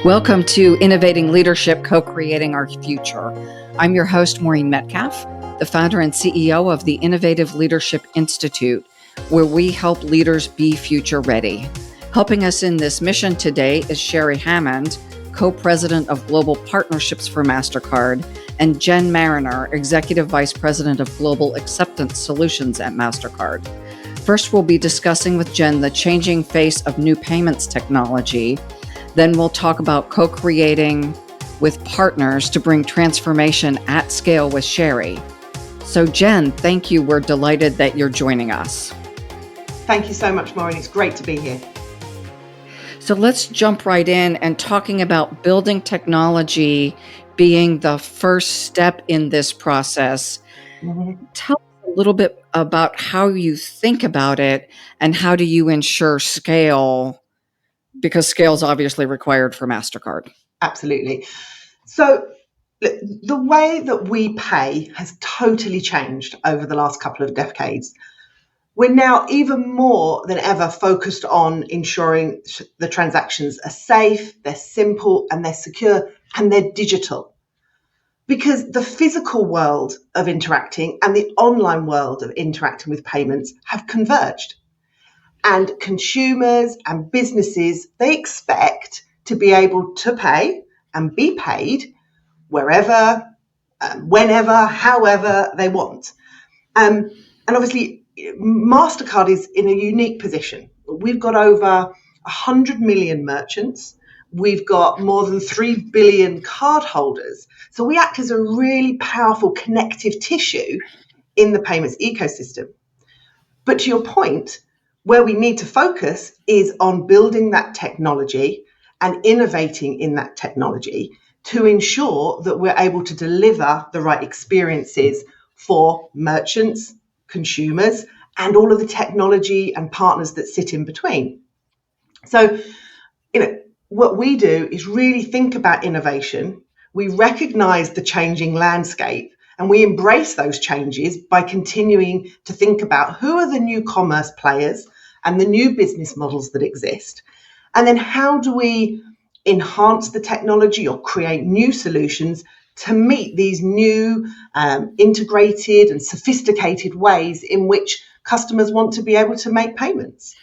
Welcome to Innovating Leadership, Co-Creating Our Future. I'm your host, Maureen Metcalf, the founder and CEO of the Innovative Leadership Institute, where we help leaders be future ready. Helping us in this mission today is Sherri Haymond, Co-President of Global Partnerships for Mastercard, and Jen Marriner, Executive Vice President of Global Acceptance Solutions at Mastercard. First, we'll be discussing with Jen the changing face of new payments technology. Then we'll talk about co-creating with partners to bring transformation at scale with Sherri. So Jen, thank you. We're delighted that you're joining us. Thank you so much, Maureen. It's great to be here. So let's jump right in and talking about building technology being the first step in this process. Mm-hmm. Tell us a little bit about how you think about it and how do you ensure scale, because scale is obviously required for Mastercard. Absolutely. So the way that we pay has totally changed over the last couple of decades. We're now even more than ever focused on ensuring the transactions are safe, they're simple, and they're secure, and they're digital. Because the physical world of interacting and the online world of interacting with payments have converged. And consumers and businesses, they expect to be able to pay and be paid wherever, whenever, however they want. And obviously, Mastercard is in a unique position. We've got over 100 million merchants. We've got more than 3 billion cardholders. So we act as a really powerful connective tissue in the payments ecosystem. But to your point, where we need to focus is on building that technology and innovating in that technology to ensure that we're able to deliver the right experiences for merchants, consumers, and all of the technology and partners that sit in between. So, what we do is really think about innovation. We recognize the changing landscape and we embrace those changes by continuing to think about who are the new commerce players and the new business models that exist. And then how do we enhance the technology or create new solutions to meet these new integrated and sophisticated ways in which customers want to be able to make payments.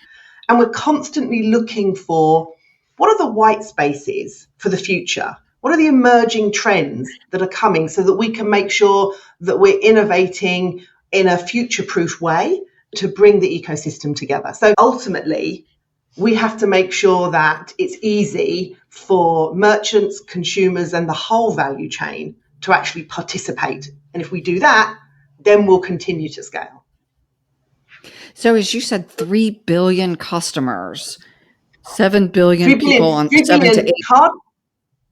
And we're constantly looking for what are the white spaces for the future? What are the emerging trends that are coming so that we can make sure that we're innovating in a future-proof way to bring the ecosystem together? So ultimately, we have to make sure that it's easy for merchants, consumers, and the whole value chain to actually participate. And if we do that, then we'll continue to scale. So as you said, 3 billion customers, 7 billion people on 7 to 8.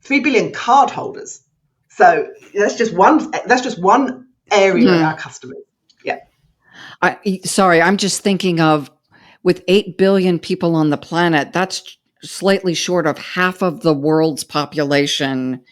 3 billion card holders. So that's just one area of our customers. Yeah. I'm just thinking of with 8 billion people on the planet, that's slightly short of half of the world's population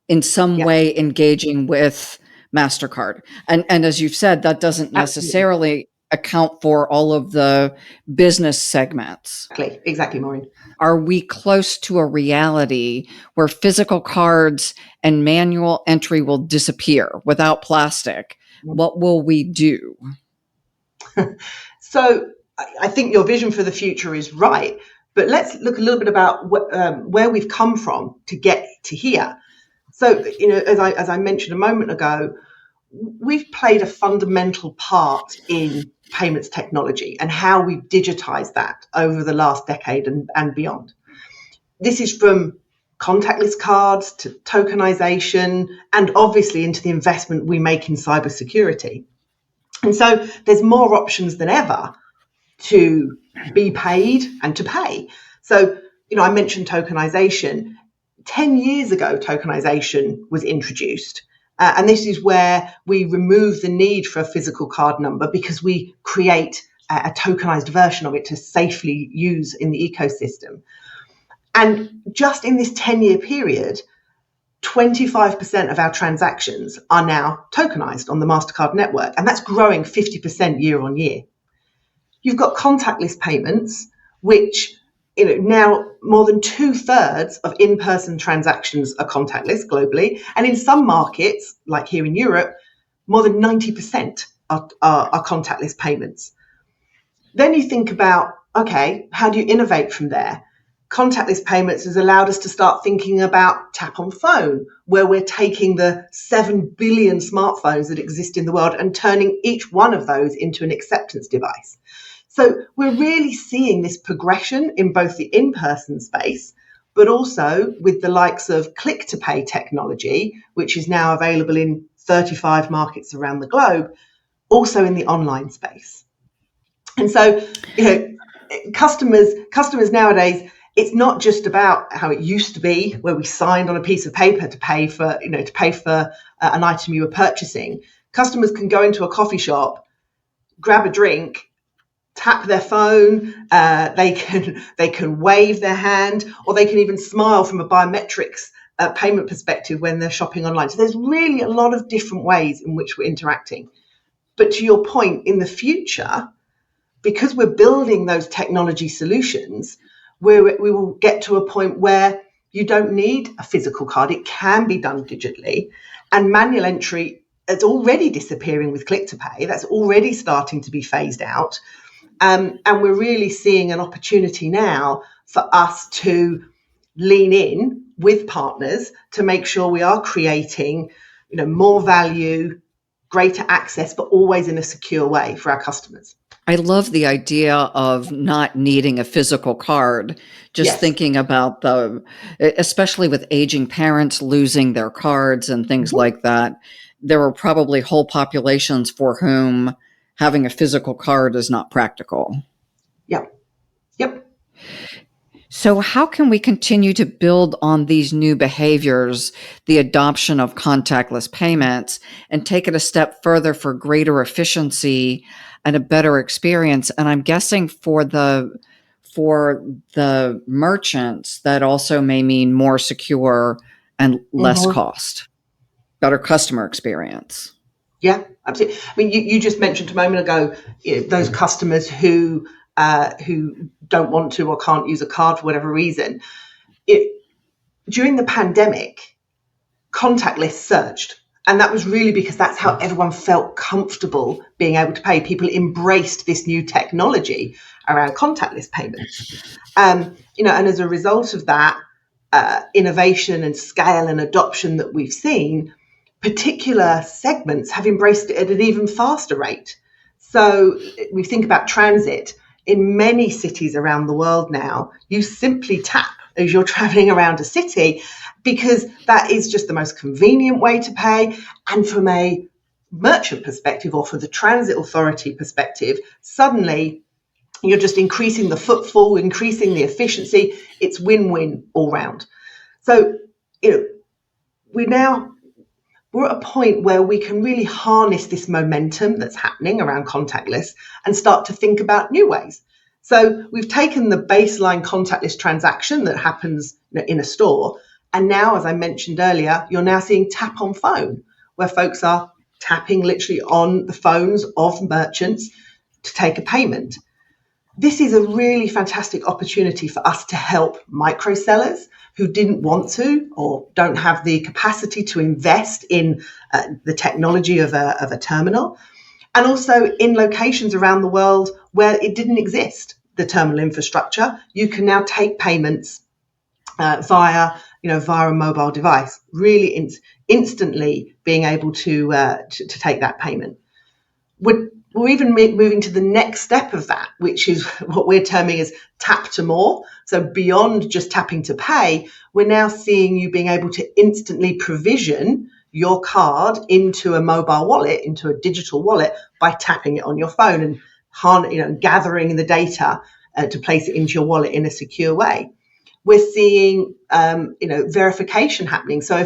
in some way engaging with Mastercard. And as you've said, that doesn't necessarily account for all of the business segments. Exactly, Maureen. Are we close to a reality where physical cards and manual entry will disappear without plastic? What will we do? So I think your vision for the future is right, but let's look a little bit about where we've come from to get to here. So, as I mentioned a moment ago, we've played a fundamental part in payments technology and how we've digitized that over the last decade and beyond. This is from contactless cards to tokenization and obviously into the investment we make in cybersecurity. And so there's more options than ever to be paid and to pay. So, I mentioned tokenization. 10 years ago, tokenization was introduced. And this is where we remove the need for a physical card number because we create a tokenized version of it to safely use in the ecosystem. And just in this 10-year period, 25% of our transactions are now tokenized on the Mastercard network, and that's growing 50% year on year. You've got contactless payments, which now more than 2/3 of in-person transactions are contactless globally. And in some markets, like here in Europe, more than 90% are contactless payments. Then you think about, okay, how do you innovate from there? Contactless payments has allowed us to start thinking about tap on phone, where we're taking the 7 billion smartphones that exist in the world and turning each one of those into an acceptance device. So we're really seeing this progression in both the in-person space, but also with the likes of click-to-pay technology, which is now available in 35 markets around the globe, also in the online space. And so, customers nowadays, it's not just about how it used to be, where we signed on a piece of paper to pay for an item you were purchasing. Customers can go into a coffee shop, grab a drink, tap their phone, they can wave their hand, or they can even smile from a biometrics payment perspective when they're shopping online. So there's really a lot of different ways in which we're interacting. But to your point, in the future, because we're building those technology solutions, we will get to a point where you don't need a physical card. It can be done digitally, and manual entry is already disappearing with click to pay. That's already starting to be phased out. And we're really seeing an opportunity now for us to lean in with partners to make sure we are creating, more value, greater access, but always in a secure way for our customers. I love the idea of not needing a physical card, just Yes. thinking about especially with aging parents losing their cards and things like that. There are probably whole populations for whom having a physical card is not practical. Yep. So how can we continue to build on these new behaviors, the adoption of contactless payments, and take it a step further for greater efficiency and a better experience? And I'm guessing for the merchants, that also may mean more secure and less cost, better customer experience. Yeah, absolutely. I mean, you just mentioned a moment ago, those customers who don't want to or can't use a card for whatever reason. During the pandemic, contactless surged. And that was really because that's how everyone felt comfortable being able to pay. People embraced this new technology around contactless payments. And as a result of that innovation and scale and adoption that we've seen, particular segments have embraced it at an even faster rate. So we think about transit. In many cities around the world now, you simply tap as you're traveling around a city, because that is just the most convenient way to pay. And from a merchant perspective, or for the transit authority perspective, suddenly you're just increasing the footfall, increasing the efficiency. It's win-win all round. So, we're at a point where we can really harness this momentum that's happening around contactless and start to think about new ways. So we've taken the baseline contactless transaction that happens in a store. And now, as I mentioned earlier, you're now seeing tap on phone, where folks are tapping literally on the phones of merchants to take a payment. This is a really fantastic opportunity for us to help micro sellers who didn't want to or don't have the capacity to invest in the technology of a terminal, and also in locations around the world where it didn't exist, the terminal infrastructure. You can now take payments via a mobile device, really instantly being able to take that payment. We're even moving to the next step of that, which is what we're terming as tap to more. So beyond just tapping to pay, we're now seeing you being able to instantly provision your card into a mobile wallet, into a digital wallet, by tapping it on your phone and gathering the data to place it into your wallet in a secure way. We're seeing verification happening. So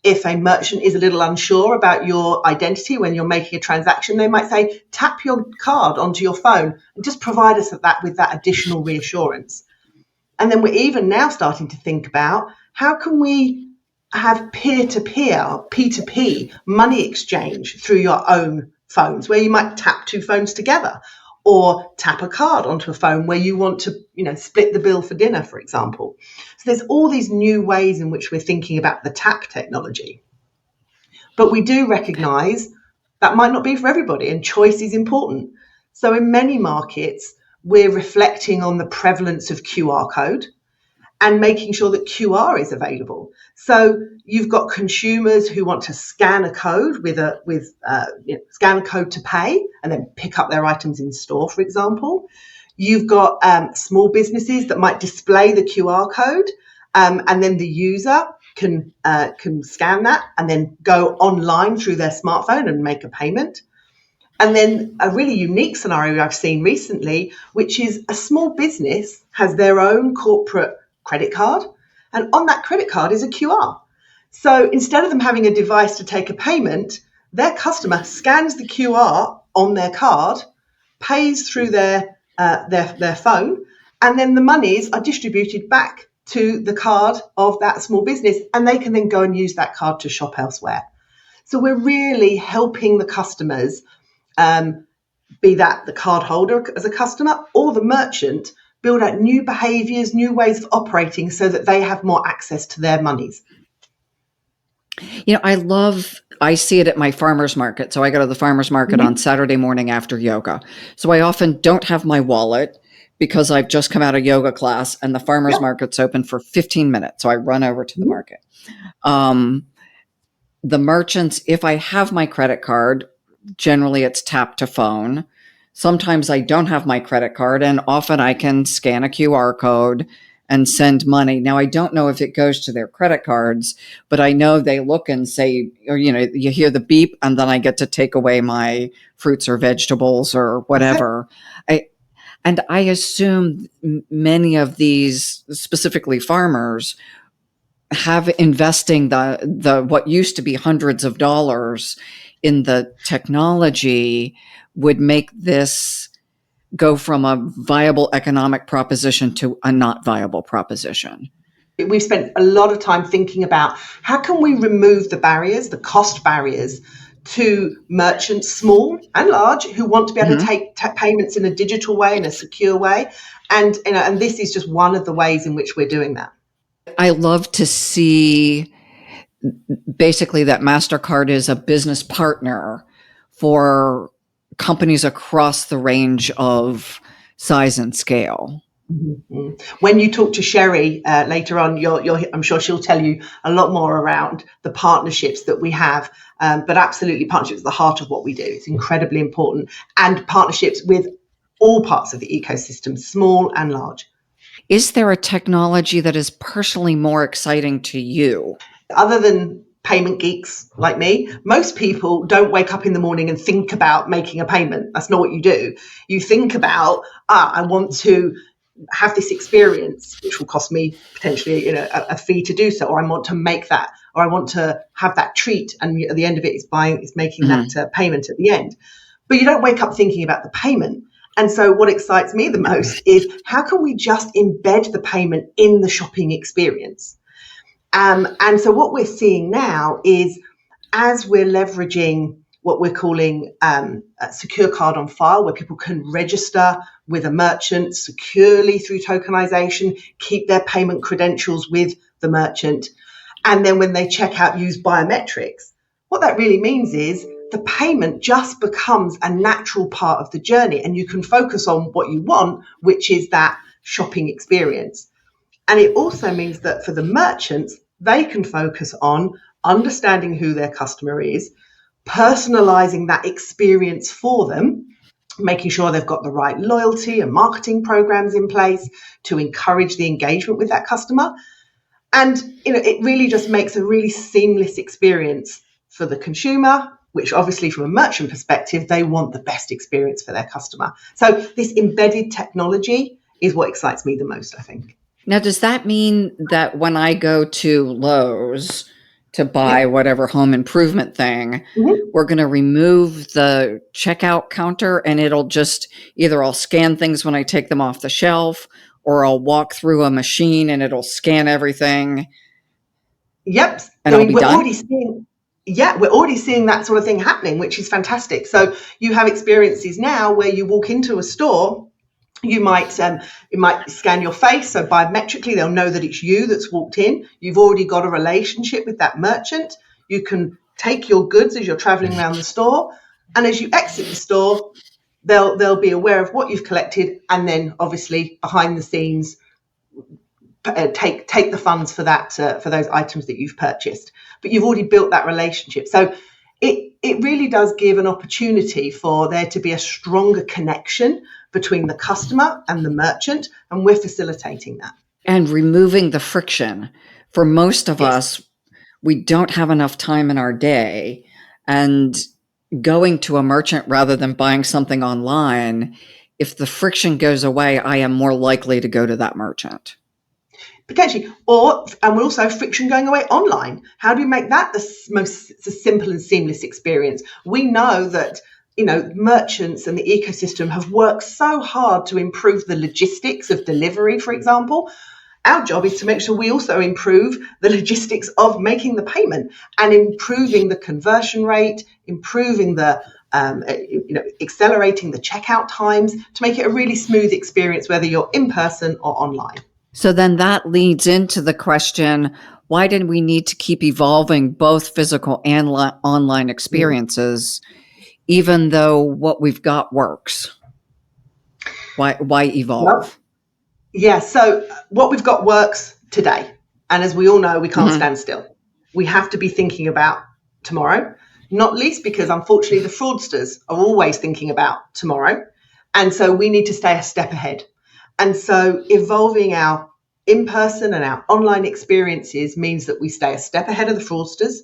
if a merchant is a little unsure about your identity when you're making a transaction, they might say, tap your card onto your phone and just provide us with that additional reassurance. And then we're even now starting to think about, how can we have peer-to-peer, P2P money exchange through your own phones, where you might tap two phones together, or tap a card onto a phone where you want to, split the bill for dinner, for example. So there's all these new ways in which we're thinking about the tap technology. But we do recognise that might not be for everybody, and choice is important. So in many markets, we're reflecting on the prevalence of QR code and making sure that QR is available. So you've got consumers who want to scan a code scan a code to pay and then pick up their items in store, for example. You've got small businesses that might display the QR code, and then the user can scan that and then go online through their smartphone and make a payment. And then a really unique scenario I've seen recently, which is a small business has their own corporate credit card, and on that credit card is a QR. So instead of them having a device to take a payment, their customer scans the QR on their card, pays through their phone, and then the monies are distributed back to the card of that small business, and they can then go and use that card to shop elsewhere. So we're really helping the customers, be that the card holder as a customer or the merchant, build out new behaviours, new ways of operating so that they have more access to their monies. I see it at my farmer's market. So I go to the farmer's market on Saturday morning after yoga. So I often don't have my wallet because I've just come out of yoga class and the farmer's market's open for 15 minutes. So I run over to the market. The merchants, if I have my credit card, generally it's tap to phone. Sometimes I don't have my credit card, and often I can scan a QR code and send money. Now, I don't know if it goes to their credit cards, but I know they look and say, or, you hear the beep, and then I get to take away my fruits or vegetables or whatever. I assume many of these, specifically farmers, have investing the what used to be hundreds of dollars in the technology would make this go from a viable economic proposition to a not viable proposition. We've spent a lot of time thinking about how can we remove the barriers, the cost barriers to merchants, small and large, who want to be able to take payments in a digital way, in a secure way. And this is just one of the ways in which we're doing that. I love to see basically that Mastercard is a business partner for companies across the range of size and scale. Mm-hmm. When you talk to Sherri later on, I'm sure she'll tell you a lot more around the partnerships that we have. But absolutely, partnerships are the heart of what we do. It's incredibly important, and partnerships with all parts of the ecosystem, small and large. Is there a technology that is personally more exciting to you? Other than payment geeks like me, most people don't wake up in the morning and think about making a payment. That's not what you do. You think about, I want to have this experience, which will cost me potentially a fee to do so, or I want to make that, or I want to have that treat, and at the end of it is making that payment at the end. But you don't wake up thinking about the payment. And so what excites me the most is how can we just embed the payment in the shopping experience? And so what we're seeing now is, as we're leveraging what we're calling a secure card on file, where people can register with a merchant securely through tokenization, keep their payment credentials with the merchant, and then when they check out, use biometrics. What that really means is the payment just becomes a natural part of the journey, and you can focus on what you want, which is that shopping experience. And it also means that for the merchants, they can focus on understanding who their customer is, personalizing that experience for them, making sure they've got the right loyalty and marketing programs in place to encourage the engagement with that customer. And it really just makes a really seamless experience for the consumer, which obviously from a merchant perspective, they want the best experience for their customer. So this embedded technology is what excites me the most, I think. Now, does that mean that when I go to Lowe's to buy whatever home improvement thing, we're going to remove the checkout counter and it'll just either I'll scan things when I take them off the shelf, or I'll walk through a machine and it'll scan everything? Yep. And I'll be done? Already seeing, Yeah, we're already seeing that sort of thing happening, which is fantastic. So you have experiences now where you walk into a store, you might scan your face, so biometrically they'll know that it's you that's walked in. You've already got a relationship with that merchant. You can take your goods as you're traveling around the store, and as you exit the store, they'll be aware of what you've collected, and then obviously behind the scenes take the funds for that for those items that you've purchased. But you've already built that relationship, so it really does give an opportunity for there to be a stronger connection between the customer and the merchant, and we're facilitating that. And removing the friction. For most of Yes. us, we don't have enough time in our day, and going to a merchant rather than buying something online, if the friction goes away, I am more likely to go to that merchant. Potentially, and also friction going away online. How do we make that the most simple and seamless experience? We know that merchants and the ecosystem have worked so hard to improve the logistics of delivery, for example. Our job is to make sure we also improve the logistics of making the payment and improving the conversion rate, improving the accelerating the checkout times to make it a really smooth experience, whether you're in person or online. So then that leads into the question, why did we need to keep evolving both physical and online experiences, even though what we've got works? Why evolve? Well, yeah, so what we've got works today. And as we all know, we can't stand still. We have to be thinking about tomorrow, not least because unfortunately the fraudsters are always thinking about tomorrow. And so we need to stay a step ahead. And so evolving our in-person and our online experiences means that we stay a step ahead of the fraudsters.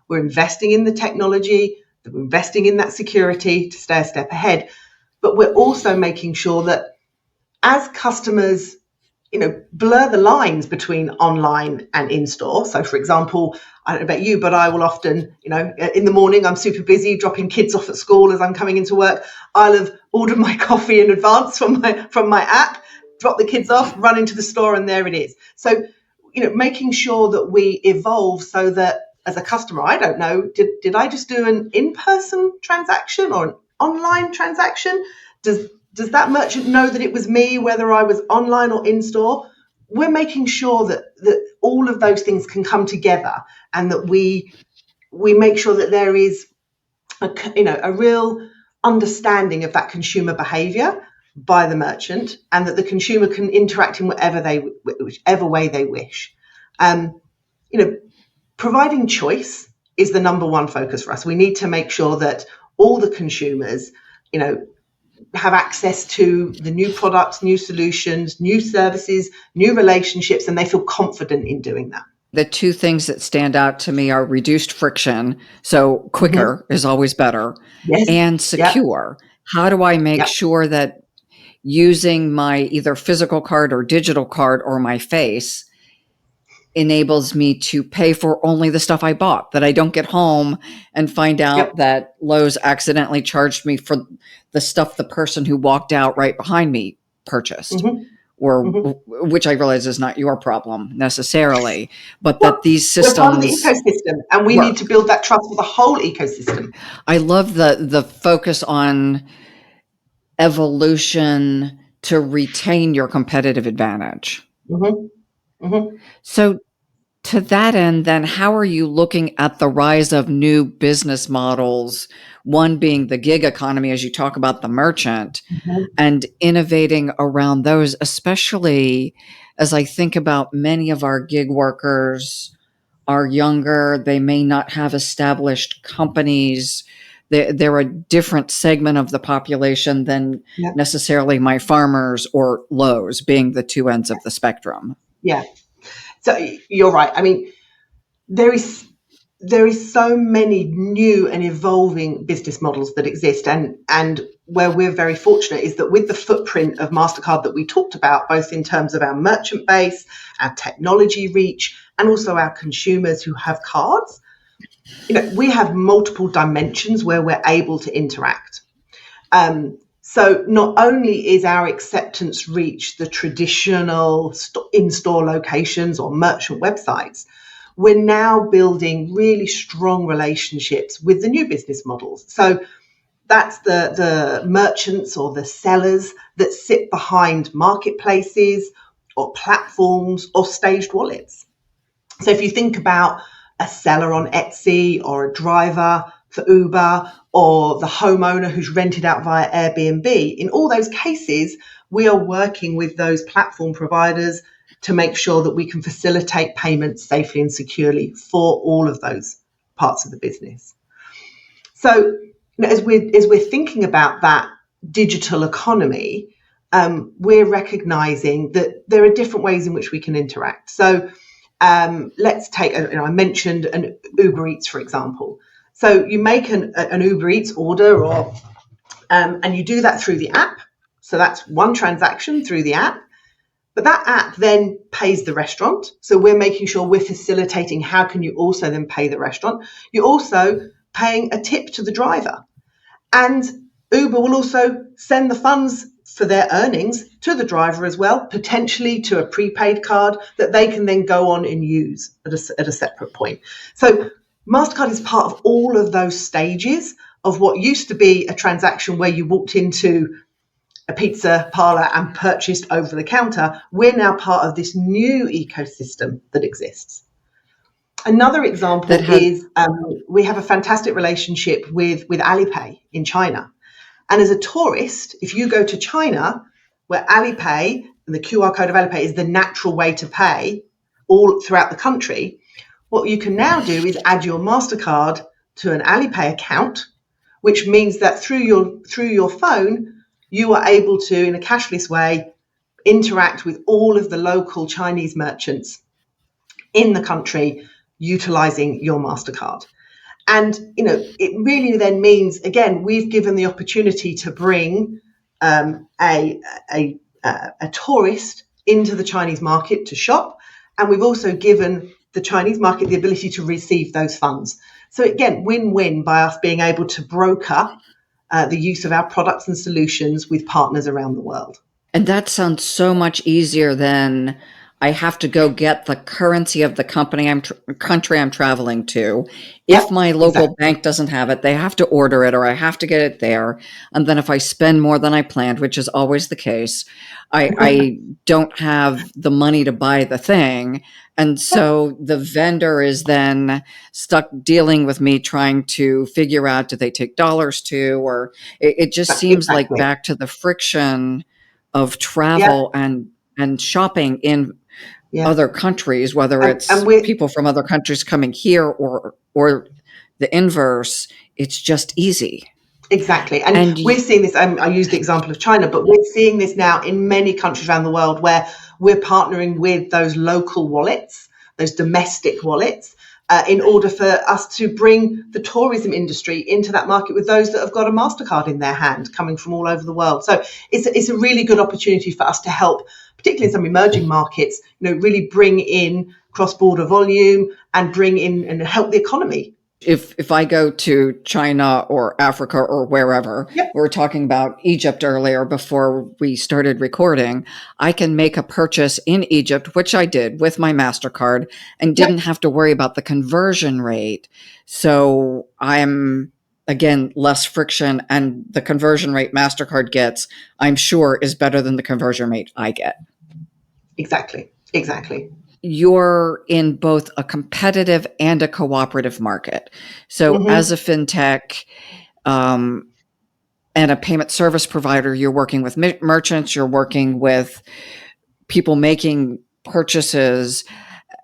We're investing in the technology, we're investing in that security to stay a step ahead. But we're also making sure that as customers, blur the lines between online and in-store. So for example, I don't know about you, but I will often, in the morning, I'm super busy dropping kids off at school as I'm coming into work. I'll have ordered my coffee in advance from my app, drop the kids off, run into the store, and there it is. So, making sure that we evolve so that as a customer, I don't know, did I just do an in-person transaction or an online transaction? Does that merchant know that it was me, whether I was online or in-store? We're making sure that all of those things can come together, and that we make sure that there is a real understanding of that consumer behavior by the merchant, and that the consumer can interact in whichever way they wish. Providing choice is the number one focus for us. We need to make sure that all the consumers, have access to the new products, new solutions, new services, new relationships, and they feel confident in doing that. The two things that stand out to me are reduced friction, so quicker is always better, and secure. Yep. How do I make sure that using my either physical card or digital card or my face enables me to pay for only the stuff I bought, that I don't get home and find out that Lowe's accidentally charged me for the stuff the person who walked out right behind me purchased, or which I realize is not your problem necessarily, but that these systems... We're part of the ecosystem, and we need to build that trust with the whole ecosystem. I love the focus on evolution to retain your competitive advantage. So to that end, then, how are you looking at the rise of new business models, one being the gig economy, as you talk about the merchant, and innovating around those, especially as I think about many of our gig workers are younger, they may not have established companies, they're a different segment of the population than necessarily my farmers or Lowe's, being the two ends of the spectrum. Yeah. So you're right. I mean, there is so many new and evolving business models that exist, and where we're very fortunate is that with the footprint of Mastercard that we talked about, both in terms of our merchant base, our technology reach, and also our consumers who have cards, we have multiple dimensions where we're able to interact. So not only is our acceptance reach the traditional in-store locations or merchant websites, we're now building really strong relationships with the new business models. So that's the merchants or the sellers that sit behind marketplaces or platforms or staged wallets. So if you think about a seller on Etsy or a driver for Uber or the homeowner who's rented out via Airbnb, in all those cases, we are working with those platform providers to make sure that we can facilitate payments safely and securely for all of those parts of the business. So as we're thinking about that digital economy, we're recognizing that there are different ways in which we can interact. So let's take, I mentioned an Uber Eats, for example. So you make an Uber Eats order, or and you do that through the app. So that's one transaction through the app. But that app then pays the restaurant. So we're making sure we're facilitating how can you also then pay the restaurant. You're also paying a tip to the driver. And Uber will also send the funds for their earnings to the driver as well, potentially to a prepaid card that they can then go on and use at a separate point. So Mastercard is part of all of those stages of what used to be a transaction where you walked into a pizza parlor and purchased over the counter. We're now part of this new ecosystem that exists. Another example is we have a fantastic relationship with Alipay in China. And as a tourist, if you go to China, where Alipay and the QR code of Alipay is the natural way to pay all throughout the country, what you can now do is add your Mastercard to an Alipay account, which means that through your phone, you are able to, in a cashless way, interact with all of the local Chinese merchants in the country utilizing your Mastercard. And, it really then means, again, we've given the opportunity to bring a tourist into the Chinese market to shop. And we've also given the Chinese market the ability to receive those funds. So again, win-win by us being able to broker the use of our products and solutions with partners around the world. And that sounds so much easier than I have to go get the currency of the country I'm traveling to. If my local bank doesn't have it, they have to order it, or I have to get it there. And then if I spend more than I planned, which is always the case, I don't have the money to buy the thing. And so the vendor is then stuck dealing with me trying to figure out, do they take dollars to, or it just seems like back to the friction of travel and shopping in other countries, whether it's people from other countries coming here or the inverse. It's just easy. Exactly. And we're seeing this, I use the example of China, but we're seeing this now in many countries around the world where we're partnering with those local wallets, those domestic wallets, in order for us to bring the tourism industry into that market with those that have got a Mastercard in their hand coming from all over the world. So it's a really good opportunity for us to help, particularly in some emerging markets, really bring in cross-border volume and bring in and help the economy. If I go to China or Africa or wherever, we were talking about Egypt earlier before we started recording, I can make a purchase in Egypt, which I did with my Mastercard, and didn't have to worry about the conversion rate. So I'm, again, less friction, and the conversion rate Mastercard gets, I'm sure, is better than the conversion rate I get. Exactly. You're in both a competitive and a cooperative market. So as a fintech and a payment service provider, you're working with merchants, you're working with people making purchases,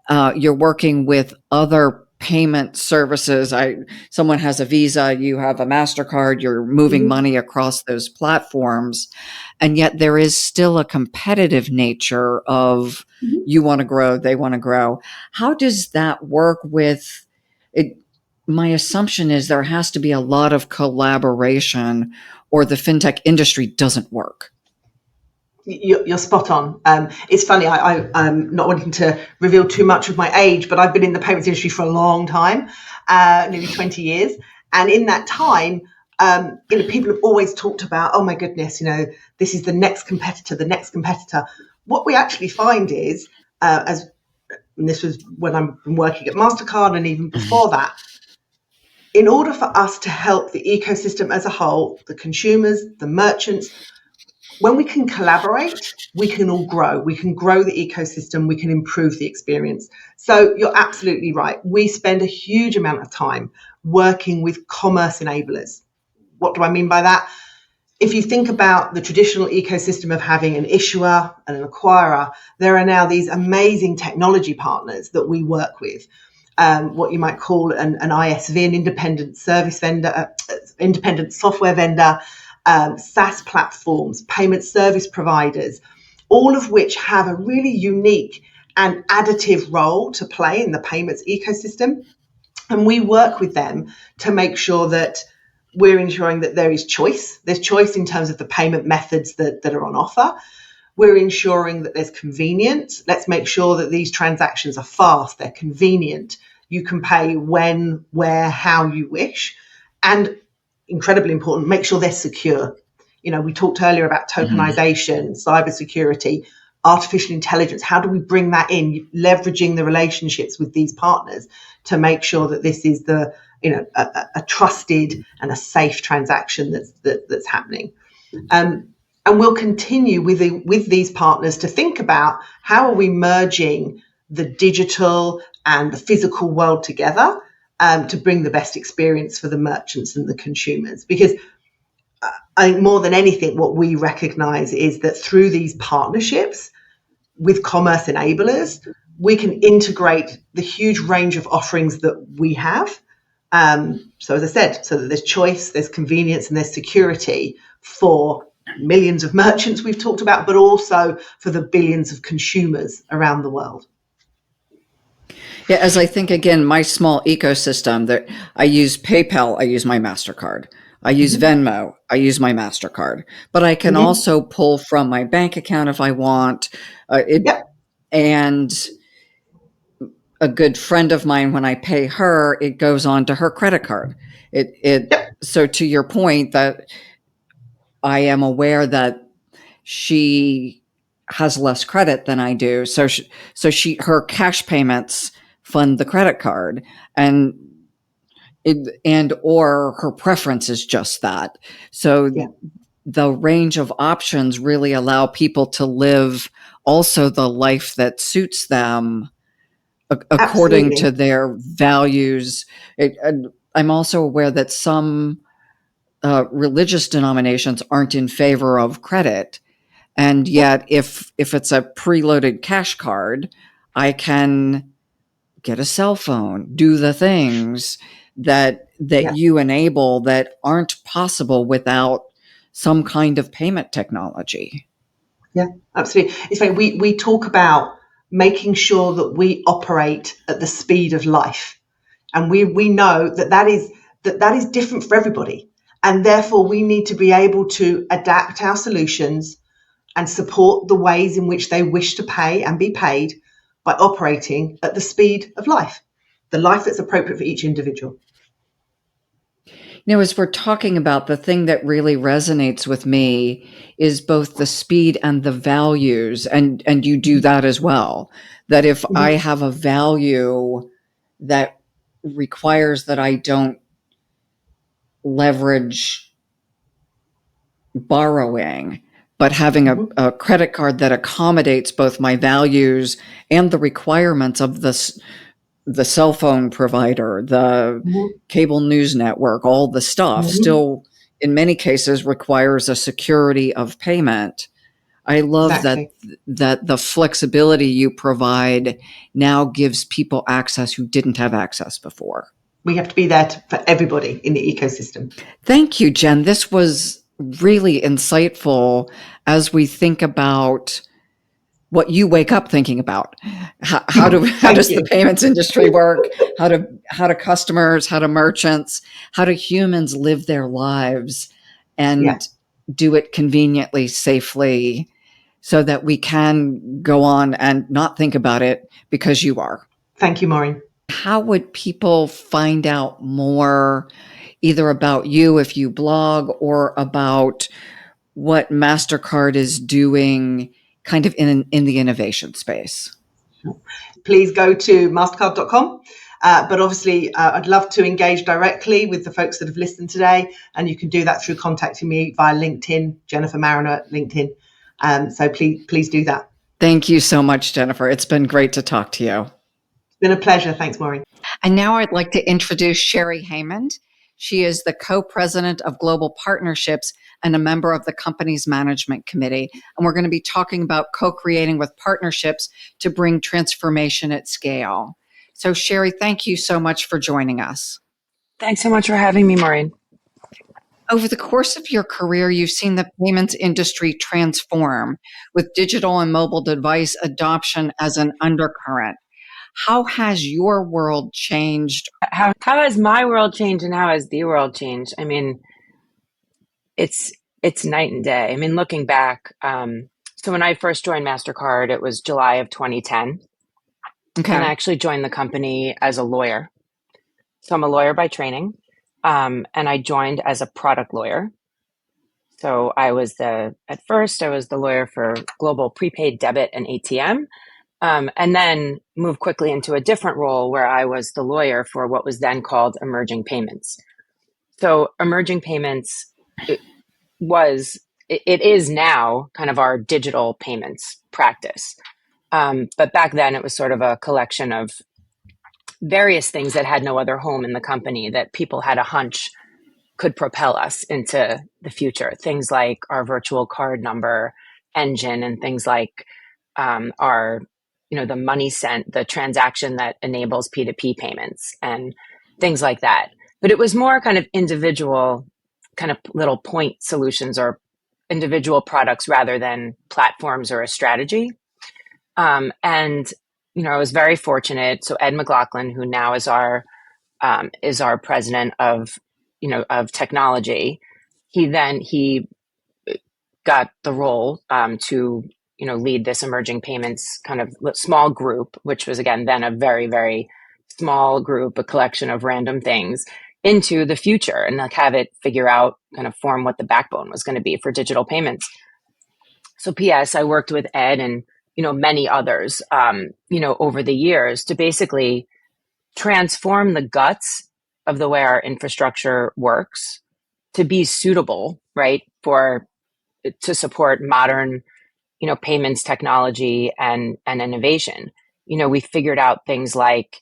you're working with other payment services. Someone has a Visa, you have a Mastercard, you're moving money across those platforms. And yet there is still a competitive nature of you want to grow, they want to grow. How does that work with it? My assumption is there has to be a lot of collaboration or the fintech industry doesn't work. You're spot on. It's funny, I'm not wanting to reveal too much of my age, but I've been in the payments industry for a long time, nearly 20 years. And in that time, people have always talked about, oh my goodness, this is the next competitor. What we actually find is, as and this was when I've been working at Mastercard and even before that, in order for us to help the ecosystem as a whole, the consumers, the merchants, when we can collaborate, we can all grow. We can grow the ecosystem. We can improve the experience. So you're absolutely right. We spend a huge amount of time working with commerce enablers. What do I mean by that? If you think about the traditional ecosystem of having an issuer and an acquirer, there are now these amazing technology partners that we work with. What you might call an ISV, an independent service vendor, independent software vendor, SaaS platforms, payment service providers, all of which have a really unique and additive role to play in the payments ecosystem. And we work with them to make sure that we're ensuring that there is choice. There's choice in terms of the payment methods that are on offer. We're ensuring that there's convenience. Let's make sure that these transactions are fast, they're convenient. You can pay when, where, how you wish. And incredibly important, make sure they're secure. You know, we talked earlier about tokenization, cybersecurity, artificial intelligence. How do we bring that in, leveraging the relationships with these partners to make sure that this is a trusted and a safe transaction that's happening. And we'll continue with these partners to think about how are we merging the digital and the physical world together to bring the best experience for the merchants and the consumers. Because I think more than anything, what we recognize is that through these partnerships with commerce enablers, we can integrate the huge range of offerings that we have. So as I said, so that there's choice, there's convenience, and there's security for millions of merchants we've talked about, but also for the billions of consumers around the world. Yeah, as I think again, my small ecosystem that I use PayPal, I use my Mastercard. I use Venmo, I use my Mastercard. But I can also pull from my bank account if I want. And a good friend of mine, when I pay her, it goes on to her credit card. So to your point, that I am aware that she has less credit than I do. So her cash payments fund the credit card, and or her preference is just that. So the range of options really allow people to live also the life that suits them according to their values. I'm also aware that some religious denominations aren't in favor of credit. And yet, if it's a preloaded cash card, I can get a cell phone, do the things that you enable that aren't possible without some kind of payment technology. Yeah, absolutely. It's funny, we talk about making sure that we operate at the speed of life. And we know that is different for everybody. And therefore, we need to be able to adapt our solutions and support the ways in which they wish to pay and be paid by operating at the speed of life, the life that's appropriate for each individual. As we're talking about, the thing that really resonates with me is both the speed and the values, and you do that as well. That if I have a value that requires that I don't leverage borrowing, but having a credit card that accommodates both my values and the requirements of the cell phone provider, the cable news network, all the stuff still in many cases requires a security of payment. I love that the flexibility you provide now gives people access who didn't have access before. We have to be there for everybody in the ecosystem. Thank you, Jen. This was really insightful as we think about what you wake up thinking about. How does the payments industry work? How do customers, how do merchants, how do humans live their lives and do it conveniently, safely, so that we can go on and not think about it because you are. Thank you, Maureen. How would people find out more either about you if you blog or about what Mastercard is doing kind of in the innovation space? Please go to mastercard.com. But obviously, I'd love to engage directly with the folks that have listened today. And you can do that through contacting me via LinkedIn, Jennifer Marriner, LinkedIn. So please do that. Thank you so much, Jennifer. It's been great to talk to you. It's been a pleasure. Thanks, Maureen. And now I'd like to introduce Sherri Haymond. She is the co-president of Global Partnerships and a member of the company's management committee. And we're going to be talking about co-creating with partnerships to bring transformation at scale. So Sherri, thank you so much for joining us. Thanks so much for having me, Maureen. Over the course of your career, you've seen the payments industry transform with digital and mobile device adoption as an undercurrent. How has your world changed? How has my world changed and how has the world changed? I mean, it's night and day. I mean, looking back, so when I first joined Mastercard, it was July of 2010. Okay. And I actually joined the company as a lawyer. So I'm a lawyer by training, and I joined as a product lawyer. So at first I was the lawyer for global prepaid debit and ATM. And then moved quickly into a different role where I was the lawyer for what was then called emerging payments. So emerging payments, it is now kind of our digital payments practice. But back then it was sort of a collection of various things that had no other home in the company that people had a hunch could propel us into the future. Things like our virtual card number engine and things like our the money sent, the transaction that enables P2P payments and things like that. But it was more kind of individual, kind of little point solutions or individual products rather than platforms or a strategy. And, I was very fortunate. So Ed McLaughlin, who now is our president of technology, he got the role to lead this emerging payments kind of small group, which was again then a very, very small group, a collection of random things into the future and have it figure out, kind of form what the backbone was going to be for digital payments. So P.S. I worked with Ed and, many others, over the years to basically transform the guts of the way our infrastructure works to be suitable, right, to support modern payments technology and innovation. We figured out things like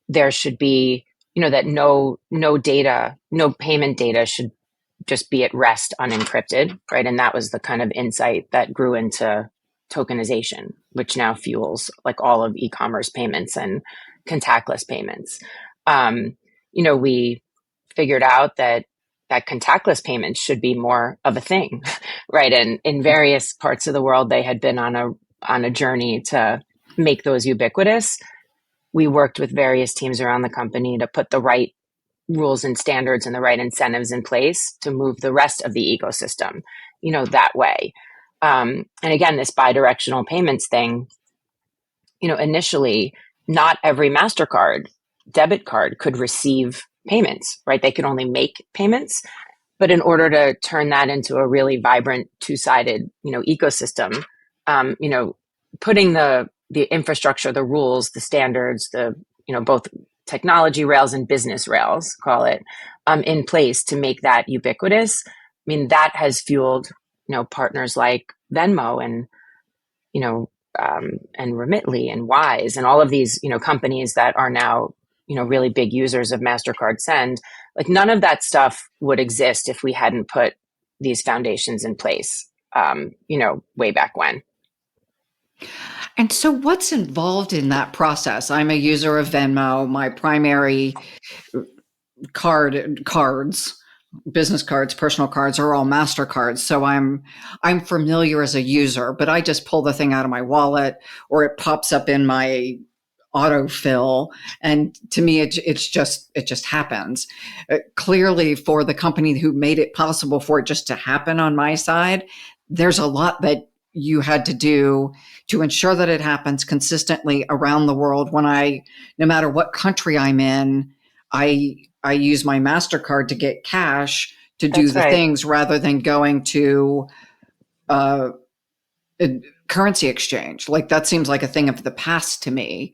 there should be, that no payment data should just be at rest unencrypted, right? And that was the kind of insight that grew into tokenization, which now fuels like all of e-commerce payments and contactless payments. We figured out that contactless payments should be more of a thing, right? And in various parts of the world, they had been on a journey to make those ubiquitous. We worked with various teams around the company to put the right rules and standards and the right incentives in place to move the rest of the ecosystem, that way. And again, this bidirectional payments thing, initially, not every Mastercard debit card could receive payments, right? They could only make payments. But in order to turn that into a really vibrant two-sided, ecosystem, putting the infrastructure, the rules, the standards, both technology rails and business rails, call it, in place to make that ubiquitous. I mean, that has fueled, partners like Venmo and, and Remitly and Wise and all of these, companies that are now, really big users of Mastercard Send. Like none of that stuff would exist if we hadn't put these foundations in place, way back when. And so what's involved in that process? I'm a user of Venmo. My primary cards, business cards, personal cards are all Mastercards. So I'm familiar as a user, but I just pull the thing out of my wallet or it pops up in my autofill. And to me, it just happens. Clearly for the company who made it possible for it just to happen on my side, there's a lot that you had to do to ensure that it happens consistently around the world. No matter what country I'm in, I use my Mastercard to get cash to do the things rather than going to uh, currency exchange. Like that seems like a thing of the past to me.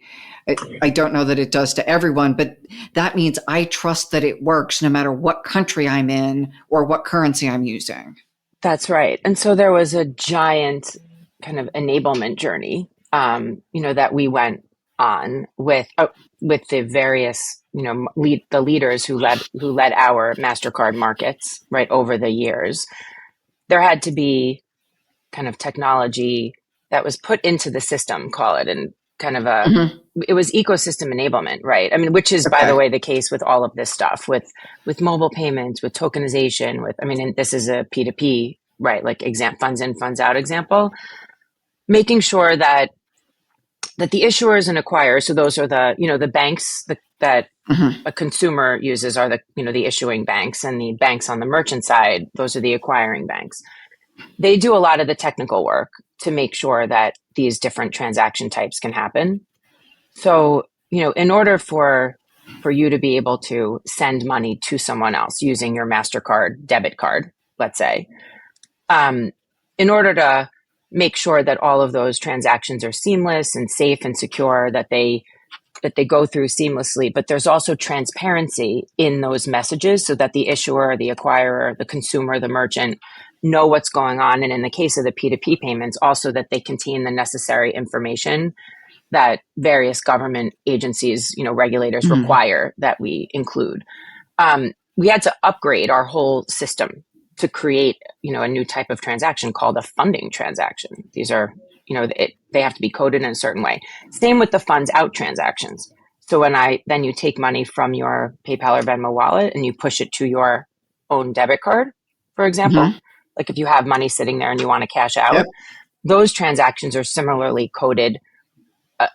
I don't know that it does to everyone, but that means I trust that it works no matter what country I'm in or what currency I'm using. That's right. And so there was a giant kind of enablement journey, that we went on with the various, the leaders who led our Mastercard markets right over the years. There had to be kind of technology that was put into the system, call it, and kind of it was ecosystem enablement, right? I mean, which is, by the way, the case with all of this stuff, with mobile payments, with tokenization, and this is a P2P, right? Like funds in, funds out example, making sure that the issuers and acquirers, so those are the banks that a consumer uses are the issuing banks, and the banks on the merchant side, those are the acquiring banks. They do a lot of the technical work to make sure that these different transaction types can happen. So, in order for you to be able to send money to someone else using your Mastercard debit card, let's say, in order to make sure that all of those transactions are seamless and safe and secure, that they go through seamlessly, but there's also transparency in those messages so that the issuer, the acquirer, the consumer, the merchant know what's going on. And in the case of the P2P payments, also that they contain the necessary information that various government agencies, regulators require that we include. We had to upgrade our whole system to create, a new type of transaction called a funding transaction. These are, they have to be coded in a certain way. Same with the funds out transactions. So then you take money from your PayPal or Venmo wallet and you push it to your own debit card, for example, like if you have money sitting there and you want to cash out, those transactions are similarly coded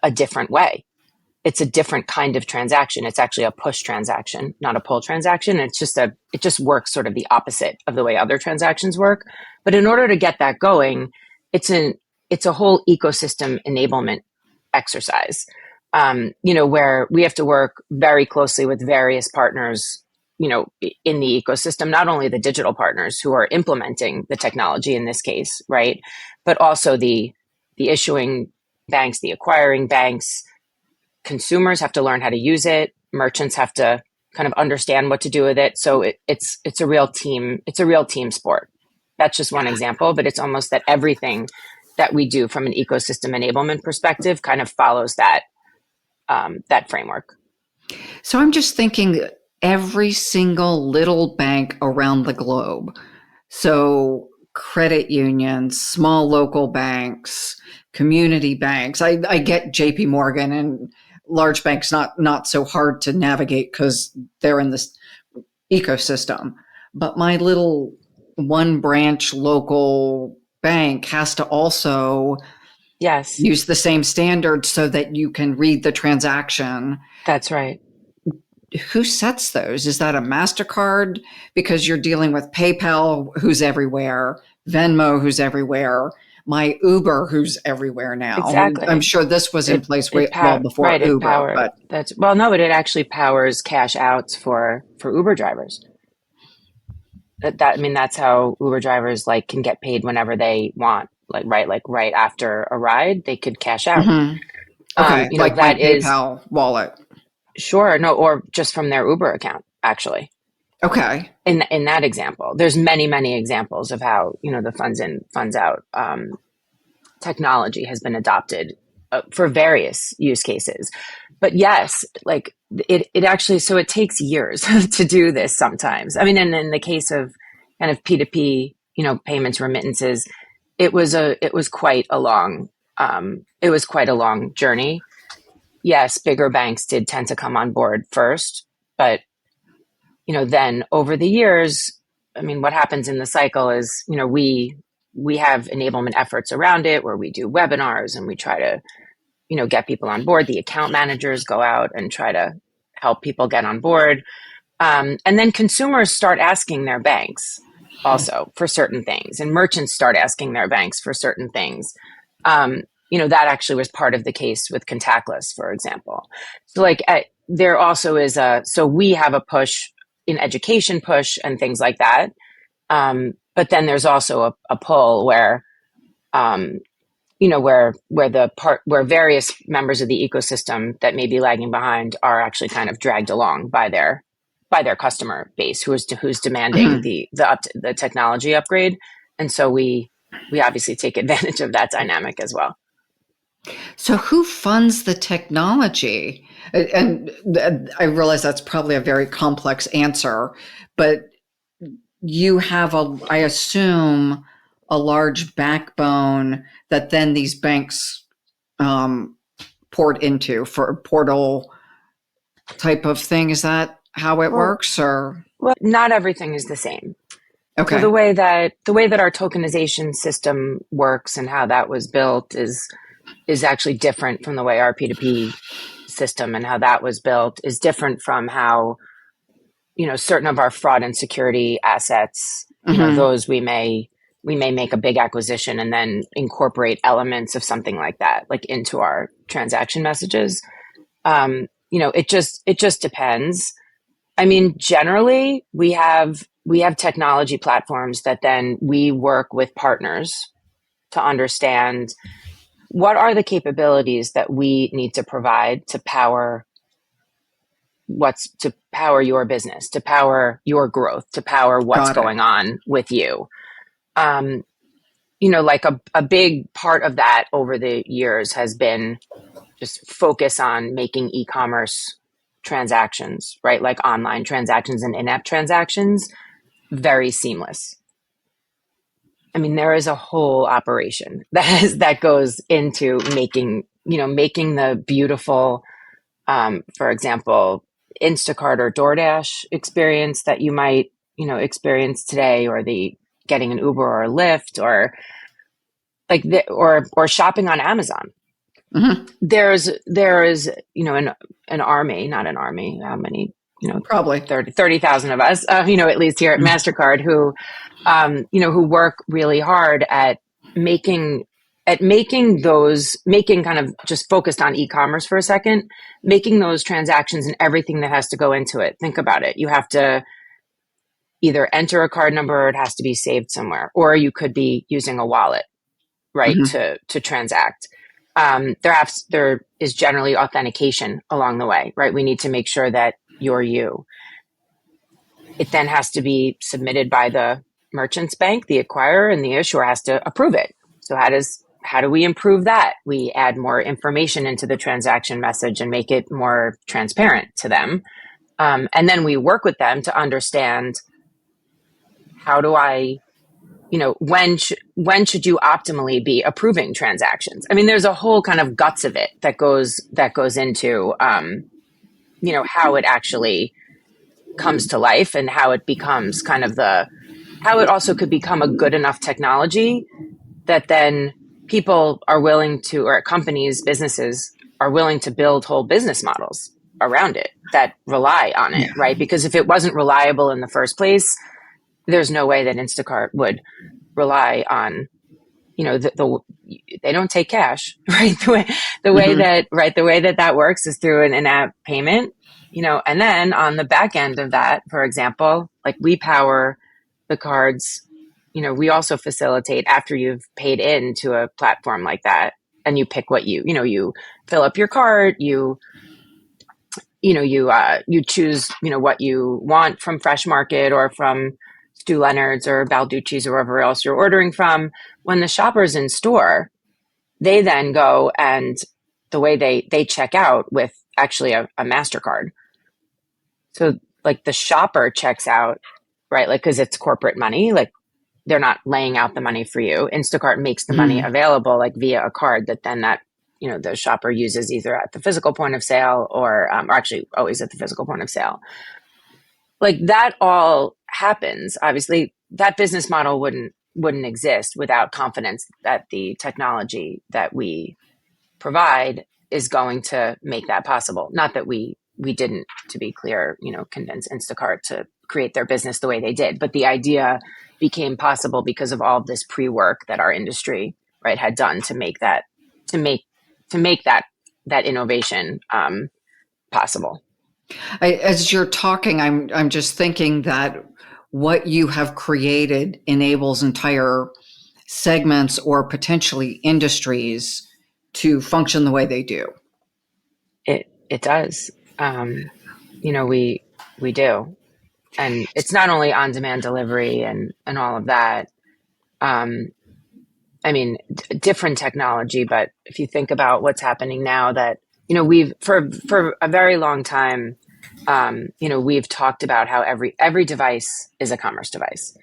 a different way. It's a different kind of transaction. It's actually a push transaction, not a pull transaction. It just works sort of the opposite of the way other transactions work. But in order to get that going, it's a whole ecosystem enablement exercise, where we have to work very closely with various partners, in the ecosystem, not only the digital partners who are implementing the technology in this case, right, but also the issuing banks, the acquiring banks. Consumers have to learn how to use it. Merchants have to kind of understand what to do with it. So it's a real team. It's a real team sport. That's just one example, but it's almost that everything that we do from an ecosystem enablement perspective kind of follows that framework. So I'm just thinking every single little bank around the globe. So credit unions, small local banks, community banks. I get JP Morgan and large banks not so hard to navigate because they're in this ecosystem. But my little one branch local bank has to also use the same standards so that you can read the transaction. That's right. Who sets those? Is that a Mastercard? Because you're dealing with PayPal, who's everywhere, Venmo, who's everywhere, my Uber, who's everywhere now. Exactly. I'm sure this was in place well before Uber. But it actually powers cash outs for Uber drivers. That's how Uber drivers can get paid whenever they want. Right after a ride, they could cash out. Okay, like that PayPal wallet. Sure. No, or just from their Uber account, actually. Okay. In that example, there's many, many examples of how, the funds in, funds out technology has been adopted for various use cases. But yes, it actually, so it takes years to do this sometimes. And in the case of kind of P2P, payments, remittances, it was quite a long journey. Yes, bigger banks did tend to come on board first, but then over the years, what happens in the cycle is, we have enablement efforts around it where we do webinars and we try to, get people on board. The account managers go out and try to help people get on board. And then consumers start asking their banks also for certain things, and merchants start asking their banks for certain things. That actually was part of the case with contactless, for example. So there also is so we have a push in education push and things like that. But then there's also a pull where, where various members of the ecosystem that may be lagging behind are actually kind of dragged along by their customer base who's demanding the technology upgrade. And so we obviously take advantage of that dynamic as well. So who funds the technology? And I realize that's probably a very complex answer, but you have I assume, a large backbone that then these banks port into for a portal type of thing. Is that how it works, or? Well, not everything is the same. Okay. So the way that our tokenization system works and how that was built is actually different from the way our P2P system and how that was built is different from how, certain of our fraud and security assets, those we may make a big acquisition and then incorporate elements of something like that, like into our transaction messages. It just depends. I mean, generally we have technology platforms that then we work with partners to understand what are the capabilities that we need to provide to power your business, to power your growth, to power what's going on with you. Like a big part of that over the years has been just focus on making e-commerce transactions, right? Like online transactions and in-app transactions, very seamless. I mean, there is a whole operation that goes into making the beautiful, for example, Instacart or DoorDash experience that you might, experience today, or the getting an Uber or a Lyft, or or shopping on Amazon. Mm-hmm. There is, an army, not an army. How many? Probably 30,000 of us, at least here at Mastercard, who work really hard at making kind of just focused on e-commerce for a second, making those transactions and everything that has to go into it. Think about it. You have to either enter a card number, or it has to be saved somewhere, or you could be using a wallet, right, to transact. There is generally authentication along the way, right? We need to make sure that you're you. It then has to be submitted by the merchant's bank, the acquirer, and the issuer has to approve it. So how do we improve that? We add more information into the transaction message and make it more transparent to them. And then we work with them to understand, how do I, when should you optimally be approving transactions? I mean, there's a whole kind of guts of it that goes into, how it actually comes to life, and how it becomes kind of how it also could become a good enough technology that then people are willing to, or companies, businesses are willing to build whole business models around it that rely on it, right? Because if it wasn't reliable in the first place, there's no way that Instacart would rely on, they don't take cash, right? The way that works is through an in-app payment, and then on the back end of that, for example, like we power the cards, we also facilitate after you've paid into a platform like that, and you pick what you fill up your cart, you choose, what you want from Fresh Market or from Stu Leonard's or Balducci's or wherever else you're ordering from. When the shopper's in store, they then go, and the way they check out with actually a Mastercard. So like the shopper checks out, right? Like, cause it's corporate money, like they're not laying out the money for you. Instacart makes the money available, like via a card that then the shopper uses either at the physical point of sale or actually always at the physical point of sale. Like that all happens. Obviously that business model wouldn't exist without confidence that the technology that we provide is going to make that possible. Not that we didn't, to be clear, convince Instacart to create their business the way they did, but the idea became possible because of all of this pre-work that our industry, right, had done to make that innovation possible. As you're talking, I'm just thinking that what you have created enables entire segments or potentially industries to function the way they do. It does. We do. And it's not only on-demand delivery and all of that. Different technology, but if you think about what's happening now, that, we've for a very long time, we've talked about how every device is a commerce device.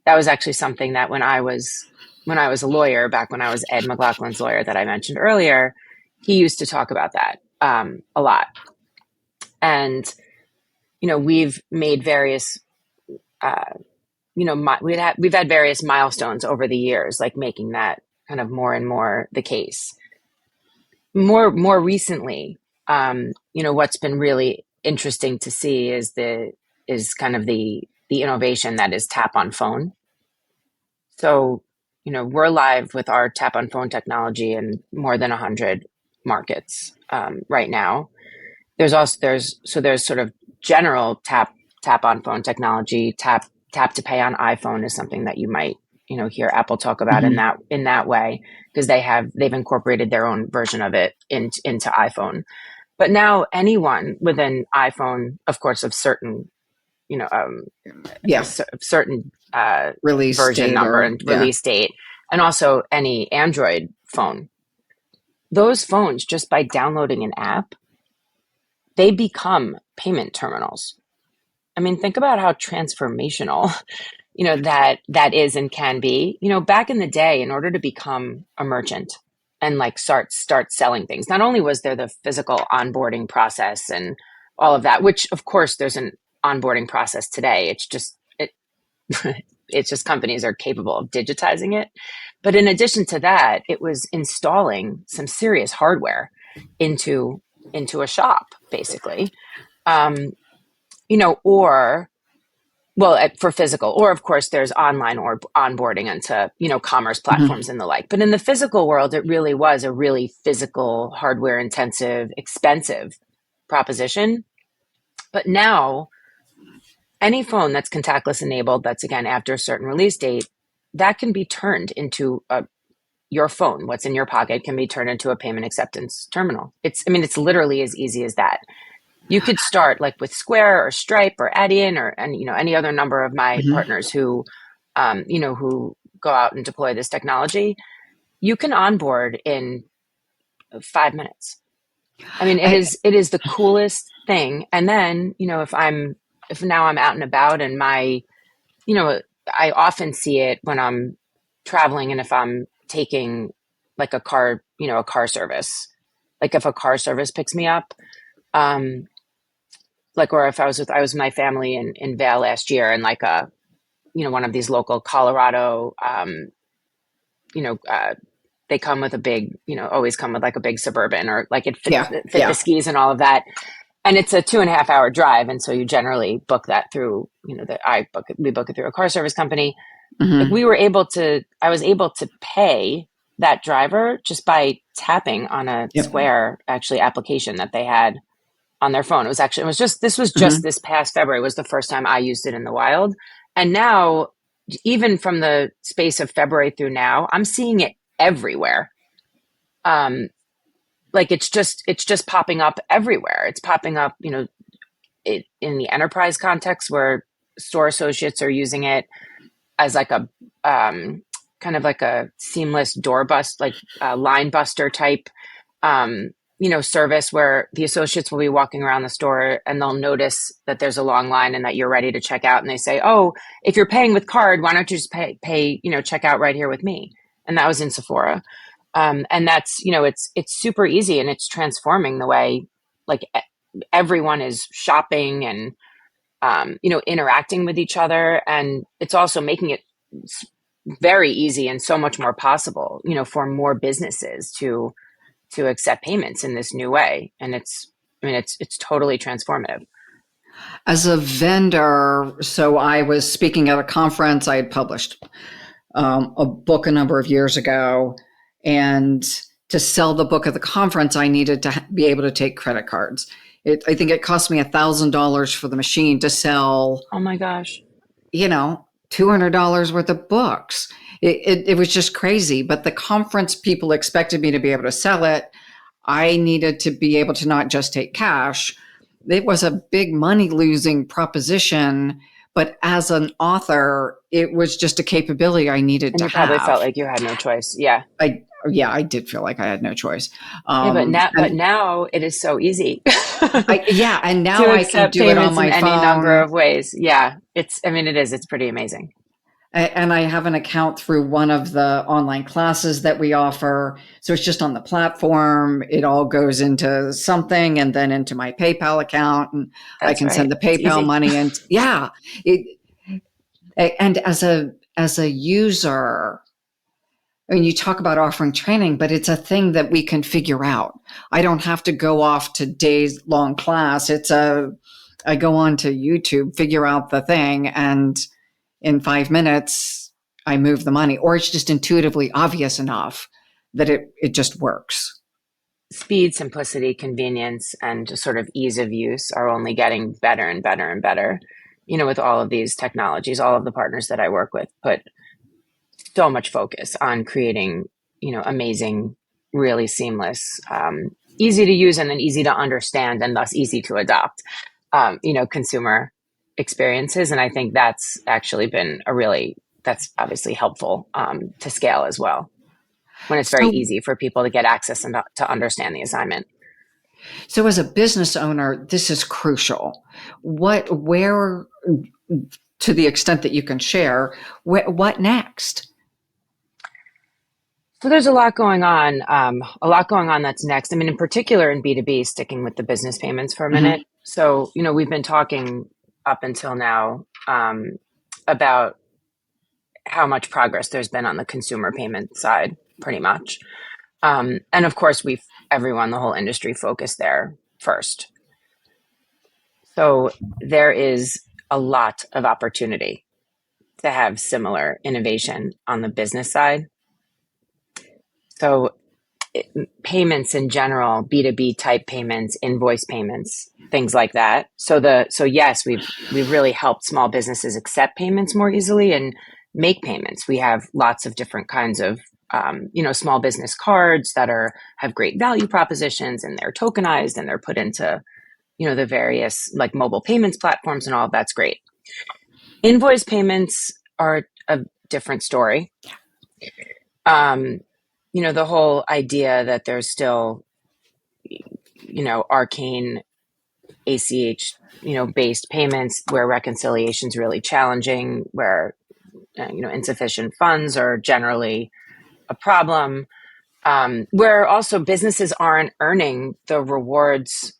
That was actually something that when I was a lawyer, back when I was Ed McLaughlin's lawyer that I mentioned earlier, he used to talk about that a lot. And, we've made various, we've had various milestones over the years, like making that kind of more and more the case. More recently, what's been really interesting to see is kind of the innovation that is tap on phone. So, we're live with our tap on phone technology in more than 100 markets right now. There's sort of general tap on phone technology. Tap to pay on iPhone is something that you might hear Apple talk about in that way, because they've incorporated their own version of it into iPhone. But now anyone with an iPhone, of course, of certain certain release version number and release date, and also any Android phone, those phones, just by downloading an app, they become payment terminals. I mean, think about how transformational, that is and can be. Back in the day, in order to become a merchant and like start selling things, not only was there the physical onboarding process and all of that, which of course there's an onboarding process today. It's just companies are capable of digitizing it. But in addition to that, it was installing some serious hardware into a shop, basically. For physical, or of course there's online or onboarding into, commerce platforms and the like. But in the physical world, it really was a really physical, hardware intensive, expensive proposition. But now any phone that's contactless enabled, that's again after a certain release date, that can be turned into your phone. What's in your pocket can be turned into a payment acceptance terminal. It's literally as easy as that. You could start like with Square or Stripe or Adyen or any other number of my partners who go out and deploy this technology. You can onboard in 5 minutes. I mean, it is the coolest thing. And then, if now I'm out and about and I often see it when I'm traveling, and if I'm taking like a car service, like if a car service picks me up, or if I was with my family in Vail last year, and like one of these local Colorado, they come with a big, always come with like a big Suburban, or like it fit the skis and all of that. And it's a 2.5 hour drive. And so you generally book that through, we book it through a car service company. Like I was able to pay that driver just by tapping on a Square application that they had on their phone. This was just this past February was the first time I used it in the wild. And now, even from the space of February through now, I'm seeing it everywhere. Like it's just popping up everywhere. It's popping up, in the enterprise context where store associates are using it as like a kind of like a seamless door bust, like a line buster type, service where the associates will be walking around the store and they'll notice that there's a long line and that you're ready to check out. And they say, oh, if you're paying with card, why don't you just pay, check out right here with me? And that was in Sephora. And that's, it's super easy, and it's transforming the way like everyone is shopping and, interacting with each other. And it's also making it very easy and so much more possible, for more businesses to accept payments in this new way. And it's totally transformative. As a vendor, so I was speaking at a conference. I had published a book a number of years ago, and to sell the book at the conference, I needed to be able to take credit cards. I think it cost me $1,000 for the machine to sell. Oh my gosh. $200 worth of books. It was just crazy. But the conference people expected me to be able to sell it. I needed to be able to not just take cash. It was a big money losing proposition. But as an author, it was just a capability I needed And to you probably felt have. like you had no choice. Yeah. I did feel like I had no choice. Yeah, but And now it is so easy and now to I can accept do it on payments in my any number phone. of ways. Yeah. It's pretty amazing. And I have an account through one of the online classes that we offer. So it's just on the platform. It all goes into something and then into my PayPal account, and I That's can send right. the It's PayPal easy. money. And yeah, and as a user, I mean, you talk about offering training, but it's a thing that we can figure out. I don't have to go off to days long class. I go on to YouTube, figure out the thing, and in 5 minutes, I move the money, or it's just intuitively obvious enough that it just works. Speed, simplicity, convenience, and just sort of ease of use are only getting better and better and better. With all of these technologies, all of the partners that I work with put so much focus on creating, amazing, really seamless, easy to use and then easy to understand and thus easy to adopt, consumer experiences. And I think that's actually been that's obviously helpful to scale as well, when it's very So, easy for people to get access and to understand the assignment. so as a business owner, this is crucial. Where, to the extent that you can share, what next? So there's a lot going on that's next. I mean, in particular in B2B, sticking with the business payments for a Mm-hmm. minute. So, we've been talking up until now about how much progress there's been on the consumer payment side, pretty much. And of course, the whole industry focused there first. So there is a lot of opportunity to have similar innovation on the business side. So payments in general, B2B type payments, invoice payments, things like that. So yes, we've really helped small businesses accept payments more easily and make payments. We have lots of different kinds of small business cards that have great value propositions, and they're tokenized and they're put into the various like mobile payments platforms, and all of that's great. Invoice payments are a different story. The whole idea that there's still, arcane ACH, based payments where reconciliation is really challenging, where, insufficient funds are generally a problem, where also businesses aren't earning the rewards,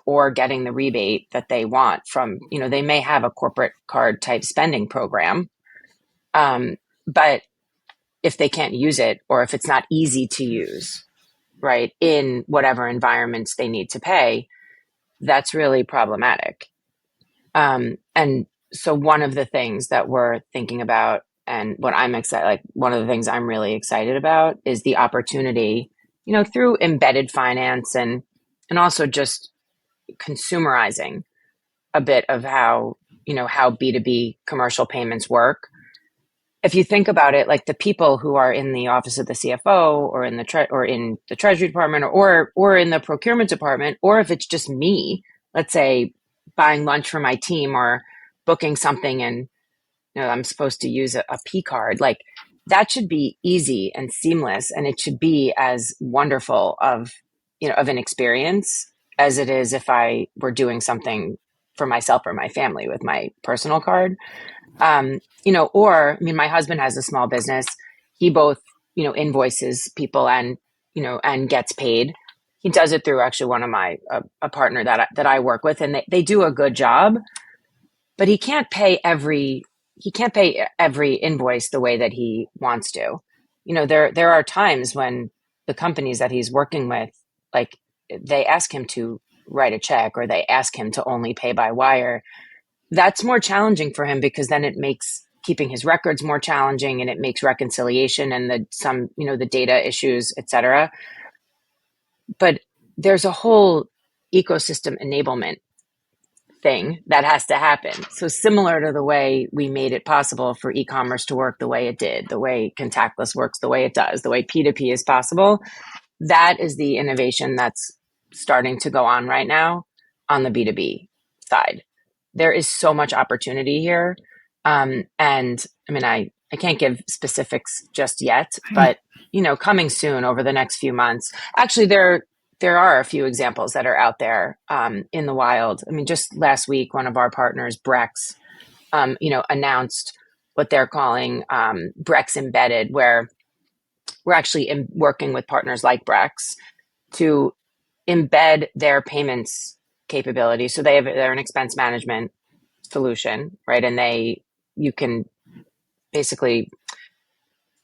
or getting the rebate that they want from, they may have a corporate card type spending program, but if they can't use it, or if it's not easy to use, right, in whatever environments they need to pay, that's really problematic. And so one of the things that we're thinking about, and what I'm excited, like one of the things I'm really excited about, is the opportunity, through embedded finance and also just consumerizing a bit of how B2B commercial payments work. If you think about it, like the people who are in the office of the CFO, or in the Treasury Department, or in the procurement department, or if it's just me, let's say buying lunch for my team or booking something, and I'm supposed to use a P card, like that should be easy and seamless, and it should be as wonderful of an experience as it is if I were doing something for myself or my family with my personal card. Or, I mean, my husband has a small business. He both, invoices people and gets paid. He does it through actually one of my, a partner that I work with, and they do a good job, but he can't pay every invoice the way that he wants to. There are times when the companies that he's working with, like, they ask him to write a check, or they ask him to only pay by wire. That's more challenging for him, because then it makes keeping his records more challenging, and it makes reconciliation and the data issues, et cetera. But there's a whole ecosystem enablement thing that has to happen. So similar to the way we made it possible for e-commerce to work the way it did, the way contactless works the way it does, the way P2P is possible, that is the innovation that's starting to go on right now on the B2B side. There is so much opportunity here. And I mean, I can't give specifics just yet, but coming soon over the next few months. Actually, there are a few examples that are out there in the wild. I mean, just last week, one of our partners, Brex, announced what they're calling Brex Embedded, where we're actually working with partners like Brex to embed their payments capability. So they're an expense management solution, right? And you can basically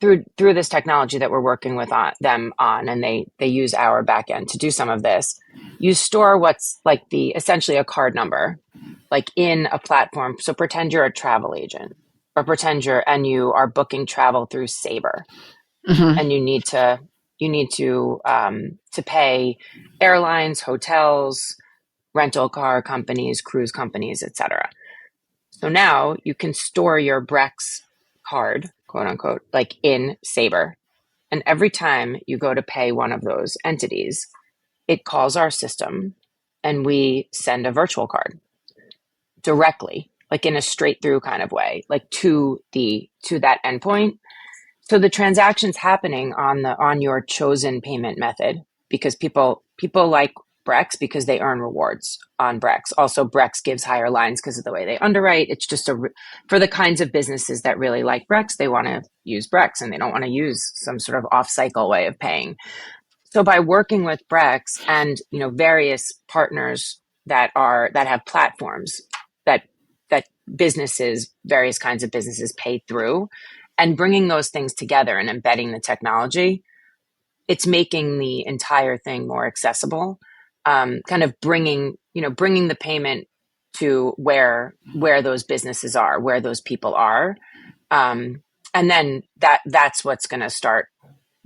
through this technology that we're working with them on, and they use our backend to do some of this. You store what's like essentially a card number, like in a platform. So pretend you're a travel agent, or pretend you are booking travel through Sabre, and you need to pay airlines, hotels, rental car companies, cruise companies, etc. So now you can store your Brex card, quote unquote, like in Sabre. And every time you go to pay one of those entities, it calls our system and we send a virtual card directly, like in a straight through kind of way, like to that endpoint. So the transaction's happening on your chosen payment method, because people like Brex because they earn rewards on Brex. Also, Brex gives higher lines because of the way they underwrite. It's just for the kinds of businesses that really like Brex, they want to use Brex and they don't want to use some sort of off-cycle way of paying. So by working with Brex and various partners that have platforms that various kinds of businesses pay through, and bringing those things together and embedding the technology, it's making the entire thing more accessible. Kind of bringing the payment to where those businesses are, where those people are, and then that's what's going to start.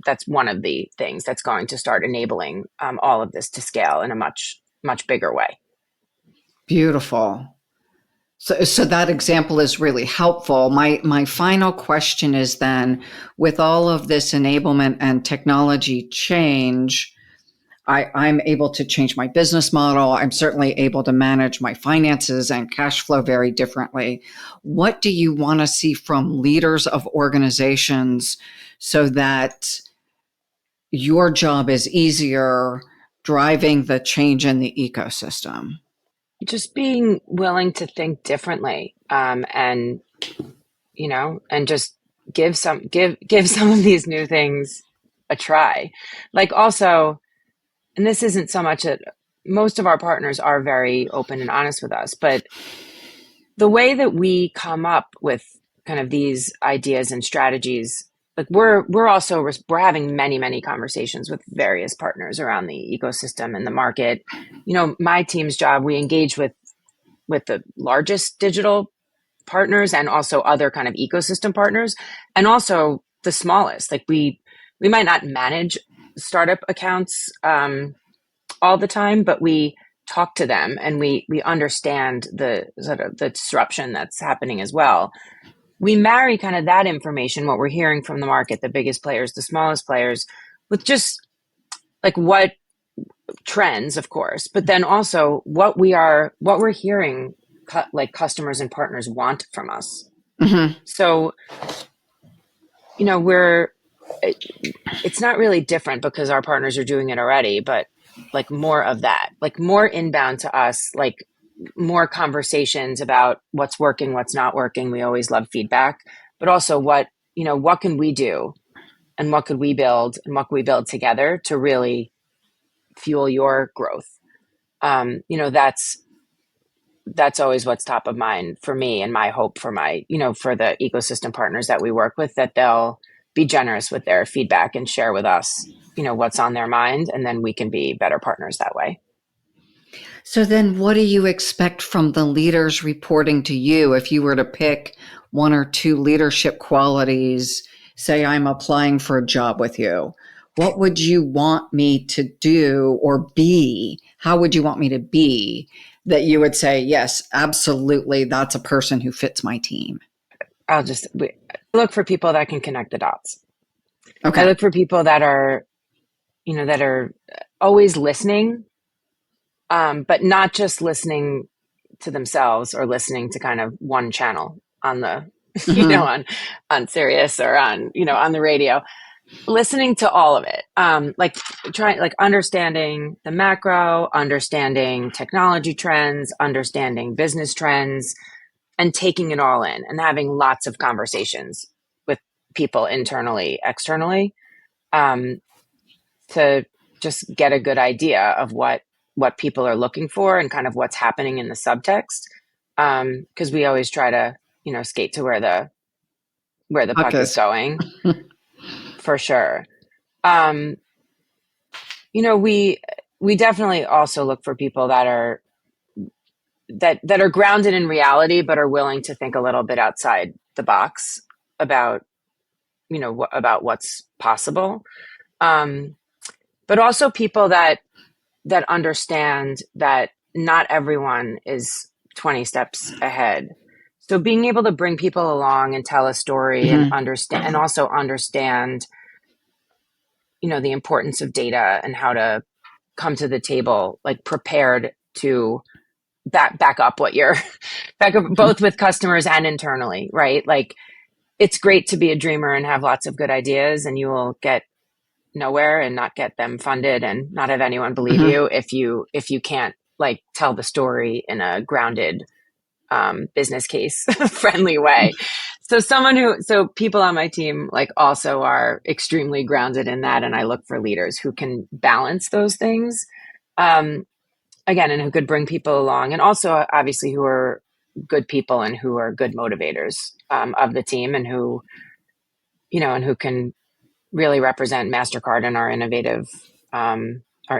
That's one of the things that's going to start enabling all of this to scale in a much bigger way. Beautiful. So that example is really helpful. My final question is then, with all of this enablement and technology change, I'm able to change my business model. I'm certainly able to manage my finances and cash flow very differently. What do you want to see from leaders of organizations so that your job is easier driving the change in the ecosystem? Just being willing to think differently, and just give some of these new things a try. Like also, and this isn't so much that most of our partners are very open and honest with us, but the way that we come up with kind of these ideas and strategies, like we're having many conversations with various partners around the ecosystem and the market. My team's job, we engage with the largest digital partners and also other kind of ecosystem partners, and also the smallest. Like we might not manage startup accounts all the time, but we talk to them and we understand the sort of the disruption that's happening as well. We marry kind of that information, what we're hearing from the market, the biggest players, the smallest players, with just like what trends, of course, but then also what we're hearing like customers and partners want from us. Mm-hmm. So, it's not really different because our partners are doing it already, but like more of that, like more inbound to us, like more conversations about what's working, what's not working. We always love feedback, but also what can we do and what could we build and what could we build together to really fuel your growth. That's always what's top of mind for me, and my hope for for the ecosystem partners that we work with, that they'll be generous with their feedback and share with us, what's on their mind, and then we can be better partners that way. So then what do you expect from the leaders reporting to you? If you were to pick one or two leadership qualities, say I'm applying for a job with you, what would you want me to do or be? How would you want me to be that you would say, yes, absolutely, that's a person who fits my team? We look for people that can connect the dots. Okay. I look for people that are, that are always listening, but not just listening to themselves or listening to kind of one channel on the, Mm-hmm. on Sirius or on, on the radio, listening to all of it. Understanding the macro, understanding technology trends, understanding business trends, and taking it all in and having lots of conversations with people internally, externally, to just get a good idea of what people are looking for and kind of what's happening in the subtext. Because we always try to, skate to where the puck is going, for sure. We definitely also look for people that are grounded in reality, but are willing to think a little bit outside the box about, about what's possible. But also people that understand that not everyone is 20 steps ahead. So being able to bring people along and tell a story Mm-hmm. and understand, the importance of data and how to come to the table, like prepared to back up what you're back up, both with customers and internally, right? Like, it's great to be a dreamer and have lots of good ideas, and you will get nowhere and not get them funded and not have anyone believe Mm-hmm. you if you can't like tell the story in a grounded, business case friendly way. So people on my team like also are extremely grounded in that, and I look for leaders who can balance those things, again, and who could bring people along, and also obviously who are good people and who are good motivators, of the team, and who can really represent Mastercard and our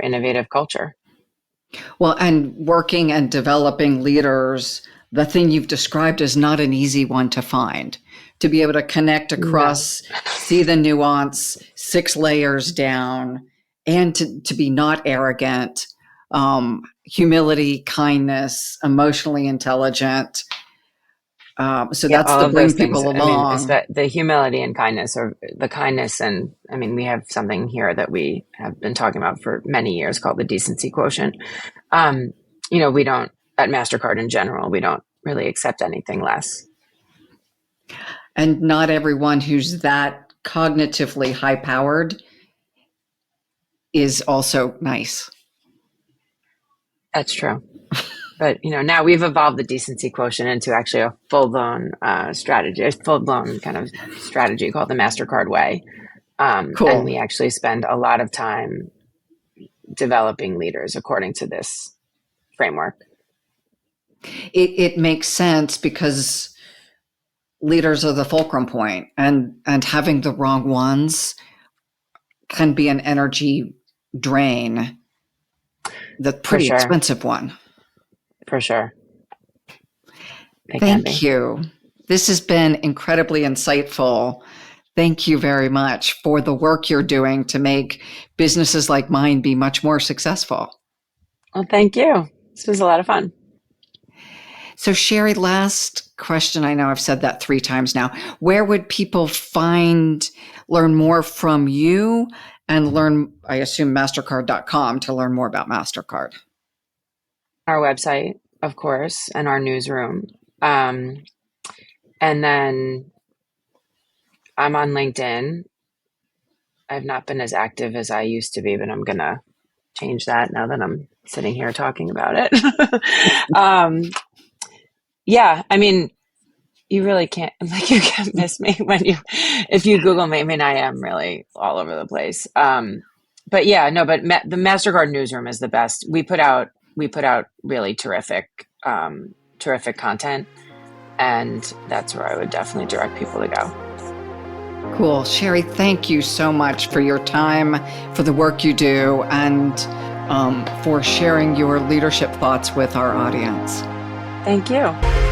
innovative culture. Well, and working and developing leaders, the thing you've described is not an easy one to find. To be able to connect across, see the nuance, 6 layers down, and to be not arrogant, humility, kindness, emotionally intelligent. So that's All to of bring those things. people I mean, along. the humility and kindness, or the kindness, and I mean, we have something here that we have been talking about for many years called the decency quotient. We don't, at Mastercard in general, we don't really accept anything less. And not everyone who's that cognitively high powered is also nice. That's true. But, now we've evolved the decency quotient into actually a full-blown strategy, a full-blown kind of strategy called the Mastercard way. Cool. And we actually spend a lot of time developing leaders according to this framework. It makes sense because leaders are the fulcrum point, and having the wrong ones can be an energy drain. The pretty expensive one. For sure. Thank you. This has been incredibly insightful. Thank you very much for the work you're doing to make businesses like mine be much more successful. Well, thank you. This was a lot of fun. So, Sherri, last question. I know I've said that 3 times now. Where would people learn more from you and learn, I assume, Mastercard.com to learn more about Mastercard? Our website, of course, and our newsroom. And then I'm on LinkedIn. I've not been as active as I used to be, but I'm going to change that now that I'm sitting here talking about it. Yeah, I mean, you really can't, you can't miss me if you Google me. I mean, I am really all over the place. But yeah, no, but the Mastercard newsroom is the best. We put out really terrific content, and that's where I would definitely direct people to go. Cool. Sherri, thank you so much for your time, for the work you do, and for sharing your leadership thoughts with our audience. Thank you.